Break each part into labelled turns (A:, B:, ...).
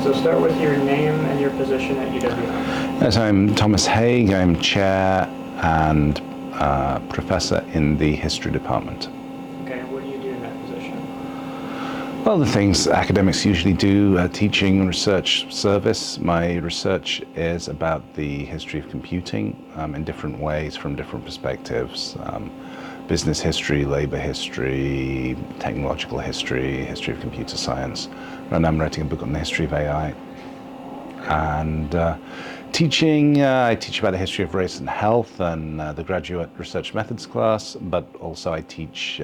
A: So start with your name and your position at UWM.
B: Yes, I'm Thomas Haig. I'm chair and professor in the history department.
A: Okay, and what do you do in that position?
B: Well, the things academics usually do, teaching, research, service. My research is about the history of computing in different ways, from different perspectives. Business history, labor history, technological history, history of computer science. And I'm writing a book on the history of AI. And teaching, I teach about the history of race and health and the graduate research methods class, but also I teach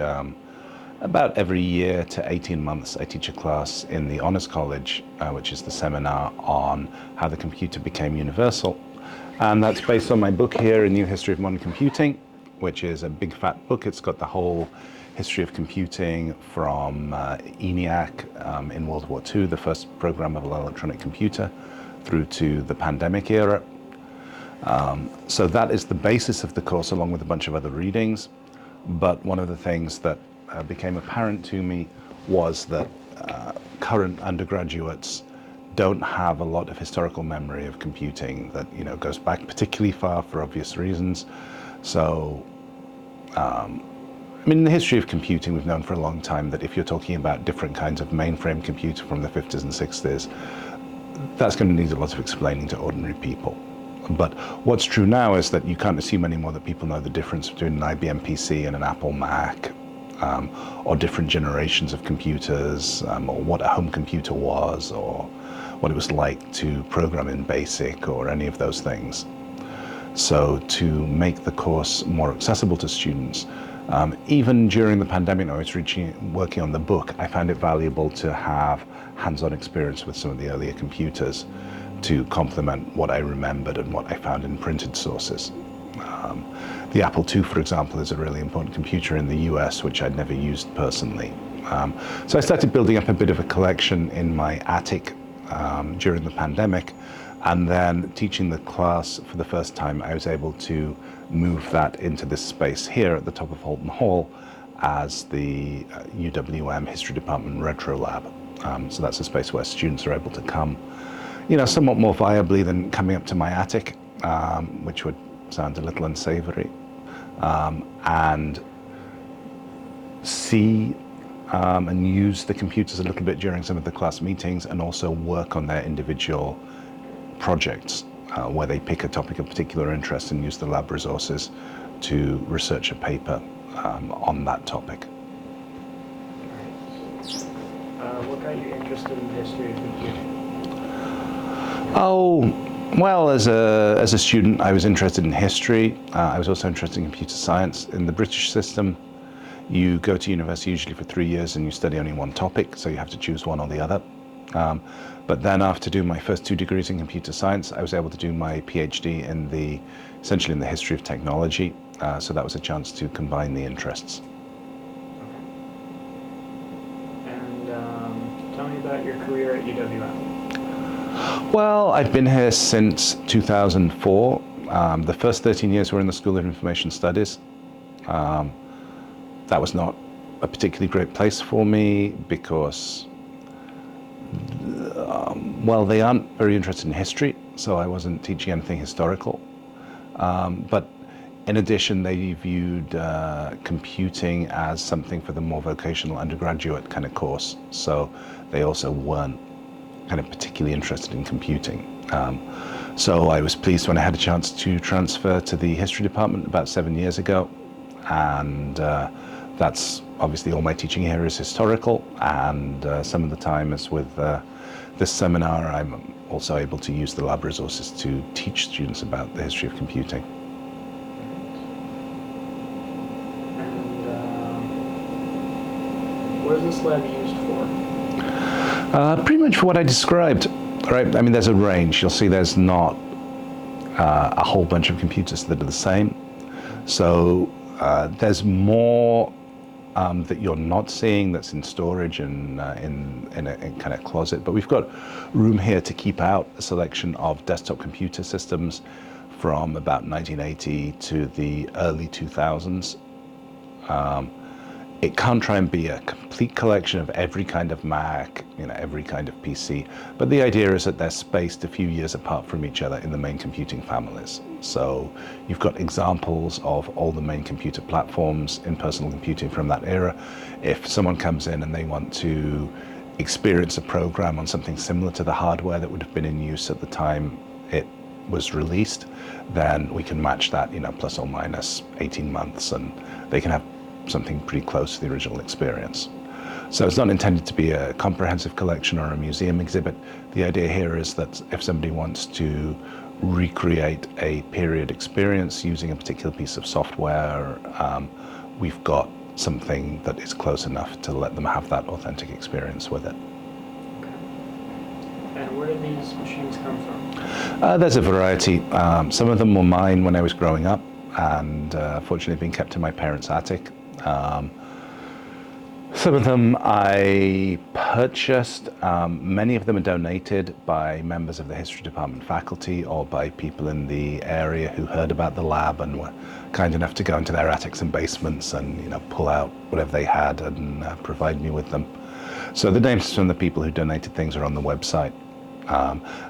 B: about every year to 18 months, I teach a class in the Honors College, which is the seminar on how the computer became universal. And that's based on my book here, A New History of Modern Computing, which is a big fat book. It's got the whole history of computing from ENIAC in World War II, the first programmable electronic computer, through to the pandemic era. So that is the basis of the course, along with a bunch of other readings. But one of the things that became apparent to me was that current undergraduates don't have a lot of historical memory of computing that goes back particularly far for obvious reasons. So, in the history of computing, we've known for a long time that if you're talking about different kinds of mainframe computer from the 50s and 60s, that's going to need a lot of explaining to ordinary people. But what's true now is that you can't assume anymore that people know the difference between an IBM PC and an Apple Mac, or different generations of computers, or what a home computer was, or what it was like to program in BASIC, or any of those things. So to make the course more accessible to students, even during the pandemic, I was working on the book, I found it valuable to have hands-on experience with some of the earlier computers to complement what I remembered and what I found in printed sources. The Apple II, for example, is a really important computer in the US, which I'd never used personally. So I started building up a bit of a collection in my attic during the pandemic, and then teaching the class for the first time, I was able to move that into this space here at the top of Holton Hall as the UWM History Department Retro Lab. So that's a space where students are able to come, somewhat more viably than coming up to my attic, which would sound a little unsavory, and see and use the computers a little bit during some of the class meetings, and also work on their individual projects where they pick a topic of particular interest and use the lab resources to research a paper on that topic.
A: What got you interested in the history of computing?
B: Oh, well, as a student, I was interested in history. I was also interested in computer science. In the British system, you go to university usually for 3 years and you study only one topic, so you have to choose one or the other. But then after doing my first 2 degrees in computer science, I was able to do my PhD essentially in the history of technology. So that was a chance to combine the interests.
A: And tell me about your career at UWM.
B: Well, I've been here since 2004. The first 13 years were in the School of Information Studies. That was not a particularly great place for me because well, they aren't very interested in history, so I wasn't teaching anything historical. But in addition, they viewed computing as something for the more vocational undergraduate kind of course, so they also weren't kind of particularly interested in computing. So I was pleased when I had a chance to transfer to the history department about 7 years ago, and that's obviously all my teaching here is historical, and some of the time, as with this seminar, I'm also able to use the lab resources to teach students about the history of computing.
A: And what is this lab used for?
B: Pretty much for what I described, right? I mean, there's a range. You'll see there's not a whole bunch of computers that are the same. So there's more that you're not seeing that's in storage and in a kind of closet. But we've got room here to keep out a selection of desktop computer systems from about 1980 to the early 2000s. it can't try and be a complete collection of every kind of Mac, every kind of PC, but the idea is that they're spaced a few years apart from each other in the main computing families. So you've got examples of all the main computer platforms in personal computing from that era. If someone comes in and they want to experience a program on something similar to the hardware that would have been in use at the time it was released, then we can match that, plus or minus 18 months, and they can have something pretty close to the original experience. So it's not intended to be a comprehensive collection or a museum exhibit. The idea here is that if somebody wants to recreate a period experience using a particular piece of software, we've got something that is close enough to let them have that authentic experience with it.
A: Okay. And where do these machines come from?
B: There's a variety. Some of them were mine when I was growing up, and fortunately been kept in my parents' attic. Some of them I purchased. Many of them are donated by members of the history department faculty or by people in the area who heard about the lab and were kind enough to go into their attics and basements and pull out whatever they had and provide me with them. So the names from the people who donated things are on the website.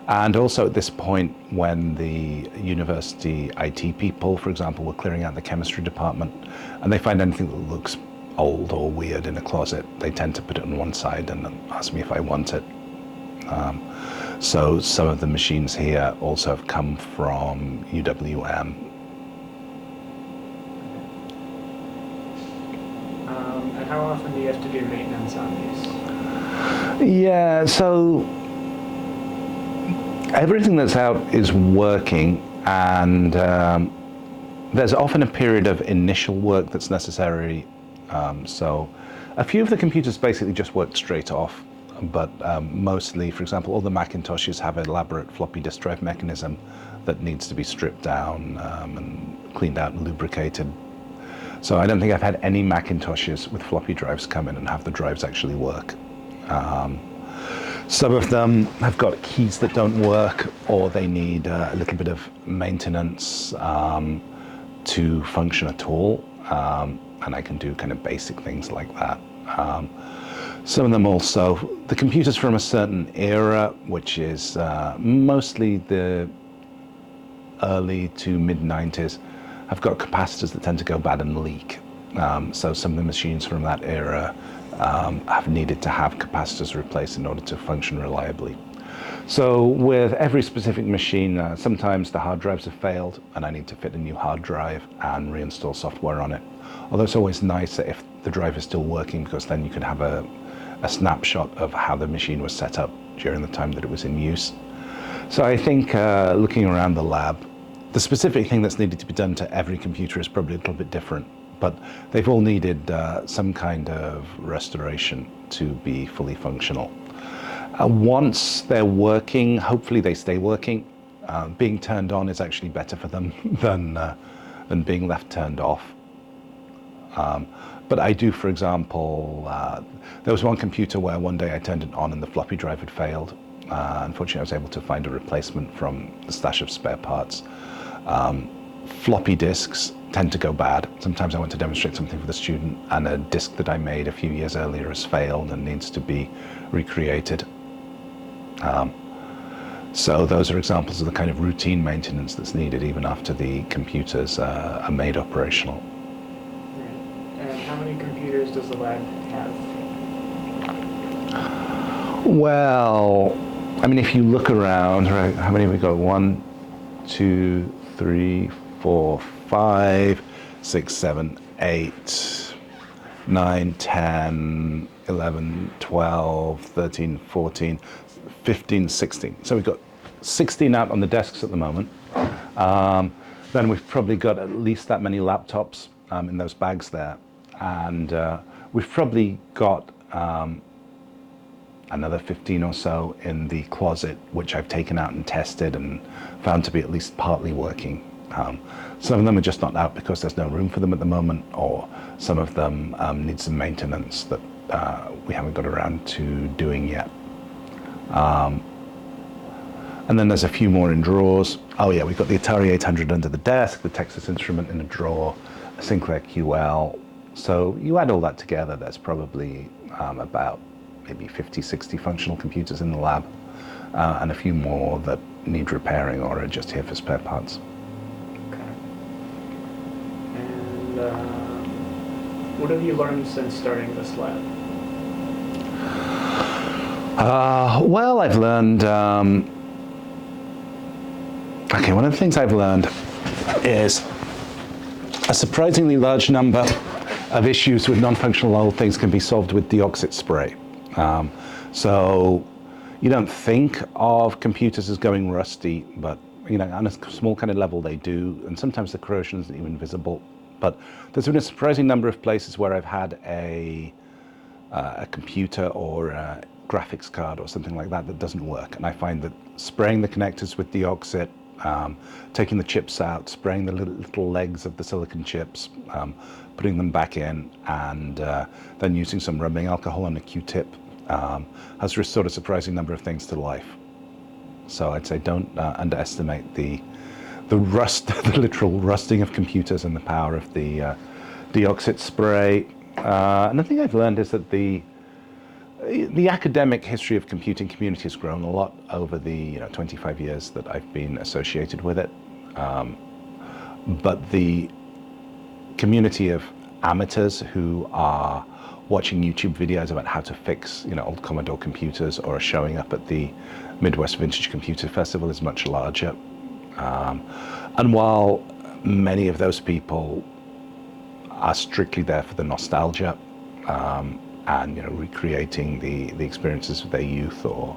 B: And also at this point, when the university IT people, for example, were clearing out the chemistry department and they find anything that looks old or weird in a closet, they tend to put it on one side and ask me if I want it. So some of the machines here also have come from UWM.
A: And how often do you have to do maintenance on these?
B: Yeah, so everything that's out is working, and there's often a period of initial work that's necessary. So a few of the computers basically just work straight off, but mostly, for example, all the Macintoshes have an elaborate floppy disk drive mechanism that needs to be stripped down and cleaned out and lubricated. So I don't think I've had any Macintoshes with floppy drives come in and have the drives actually work. Some of them have got keys that don't work, or they need a little bit of maintenance to function at all. And I can do kind of basic things like that. Some of them also, the computers from a certain era, which is mostly the early to mid-90s, have got capacitors that tend to go bad and leak. So some of the machines from that era have needed to have capacitors replaced in order to function reliably. So with every specific machine, sometimes the hard drives have failed and I need to fit a new hard drive and reinstall software on it. Although it's always nicer if the drive is still working, because then you can have a snapshot of how the machine was set up during the time that it was in use. So I think looking around the lab, the specific thing that's needed to be done to every computer is probably a little bit different, but they've all needed some kind of restoration to be fully functional. Once they're working, hopefully they stay working. Being turned on is actually better for them than being left turned off. But I do, for example, there was one computer where one day I turned it on and the floppy drive had failed. Unfortunately, I was able to find a replacement from the stash of spare parts. Floppy disks tend to go bad. Sometimes I want to demonstrate something for the student and a disk that I made a few years earlier has failed and needs to be recreated. So those are examples of the kind of routine maintenance that's needed even after the computers are made operational.
A: And how many computers does the lab have?
B: Well, I mean, if you look around, right, how many have we got? 1, 2, 3, 4, 5, 6, 7, 8, 9, 10, 11, 12, 13, 14, 15, 16. So we've got 16 out on the desks at the moment. Then we've probably got at least that many laptops in those bags there. And we've probably got another 15 or so in the closet, which I've taken out and tested and found to be at least partly working. Some of them are just not out because there's no room for them at the moment, or some of them need some maintenance that we haven't got around to doing yet. And then there's a few more in drawers. Oh yeah, we've got the Atari 800 under the desk, the Texas Instrument in a drawer, a Sinclair QL, So you add all that together, there's probably about maybe 50, 60 functional computers in the lab, and a few more that need repairing or are just here for spare parts.
A: Okay. And what have you learned since starting this lab?
B: Well, I've learned, okay, one of the things I've learned is a surprisingly large number of issues with non-functional old things can be solved with deoxit spray. So you don't think of computers as going rusty, but on a small kind of level they do, and sometimes the corrosion isn't even visible. But there's been a surprising number of places where I've had a computer or a graphics card or something like that that doesn't work, and I find that spraying the connectors with deoxit, taking the chips out, spraying the little legs of the silicon chips, putting them back in, and then using some rubbing alcohol on a Q-tip has restored a surprising number of things to life. So I'd say don't underestimate the rust, the literal rusting of computers and the power of the deoxit spray. Another thing I've learned is that the academic history of computing community has grown a lot over the 25 years that I've been associated with it. But the community of amateurs who are watching YouTube videos about how to fix old Commodore computers or are showing up at the Midwest Vintage Computer Festival is much larger. And while many of those people are strictly there for the nostalgia, and recreating the experiences of their youth, or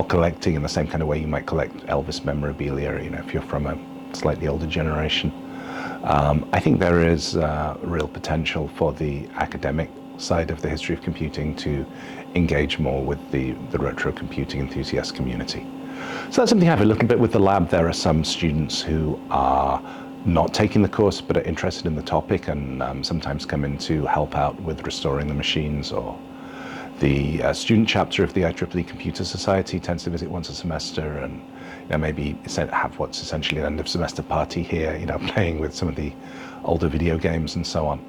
B: collecting in the same kind of way you might collect Elvis memorabilia, if you're from a slightly older generation. I think there is real potential for the academic side of the history of computing to engage more with the retro computing enthusiast community. So that's something I have a little bit with the lab. There are some students who are not taking the course but are interested in the topic, and sometimes come in to help out with restoring the machines, or the student chapter of the IEEE Computer Society tends to visit once a semester, and maybe have what's essentially an end of semester party here, playing with some of the older video games and so on.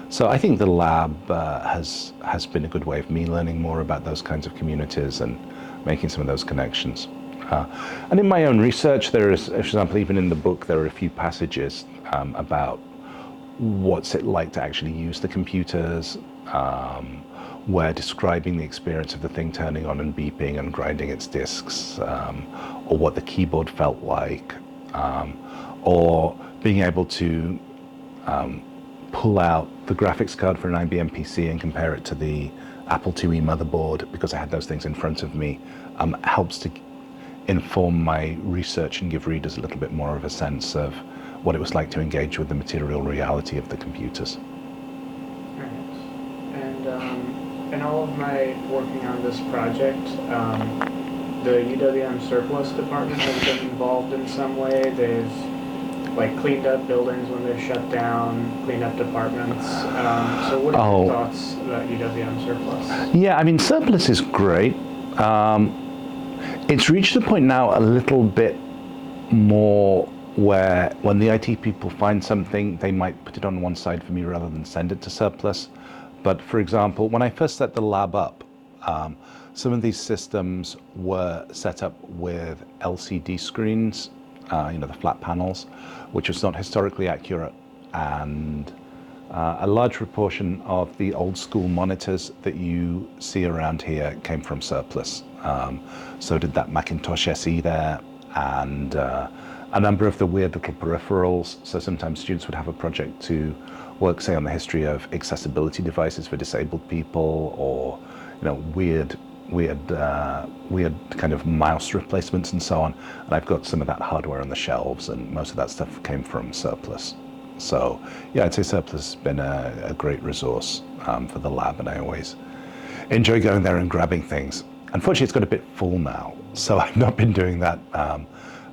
B: So I think the lab has been a good way of me learning more about those kinds of communities and making some of those connections. And in my own research, there is, for example, even in the book, there are a few passages about what's it like to actually use the computers, where describing the experience of the thing turning on and beeping and grinding its disks, or what the keyboard felt like, or being able to pull out the graphics card for an IBM PC and compare it to the Apple IIe motherboard, because I had those things in front of me, helps to inform my research and give readers a little bit more of a sense of what it was like to engage with the material reality of the computers.
A: Right. And in all of my working on this project, the UWM surplus department has been involved in some way. They've cleaned up buildings when they're shut down, cleaned up departments. So what are your thoughts about UWM surplus?
B: Yeah, I mean, surplus is great. It's reached a point now a little bit more where when the IT people find something, they might put it on one side for me rather than send it to surplus. But for example, when I first set the lab up, some of these systems were set up with LCD screens, the flat panels, which was not historically accurate. And a large proportion of the old school monitors that you see around here came from surplus. So did that Macintosh SE there, and a number of the weird little peripherals. So sometimes students would have a project to work, say, on the history of accessibility devices for disabled people, or weird kind of mouse replacements and so on. And I've got some of that hardware on the shelves, and most of that stuff came from surplus. So yeah, I'd say surplus has been a great resource for the lab, and I always enjoy going there and grabbing things. Unfortunately, it's got a bit full now, so I've not been doing that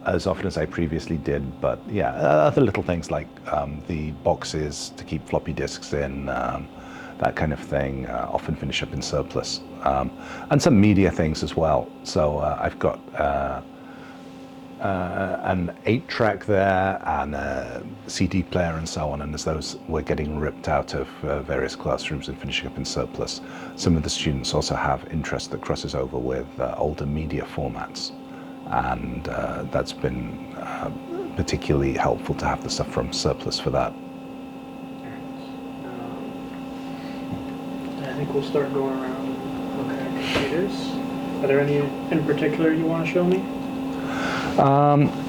B: as often as I previously did. But yeah, other little things like the boxes to keep floppy disks in, that kind of thing, often finish up in surplus. And some media things as well. So I've got an 8-track there and a CD player and so on, and as those were getting ripped out of various classrooms and finishing up in surplus, some of the students also have interest that crosses over with older media formats, and that's been particularly helpful to have the stuff from surplus for that.
A: I think we'll start going around and looking at computers. Are there any in particular you want to show me?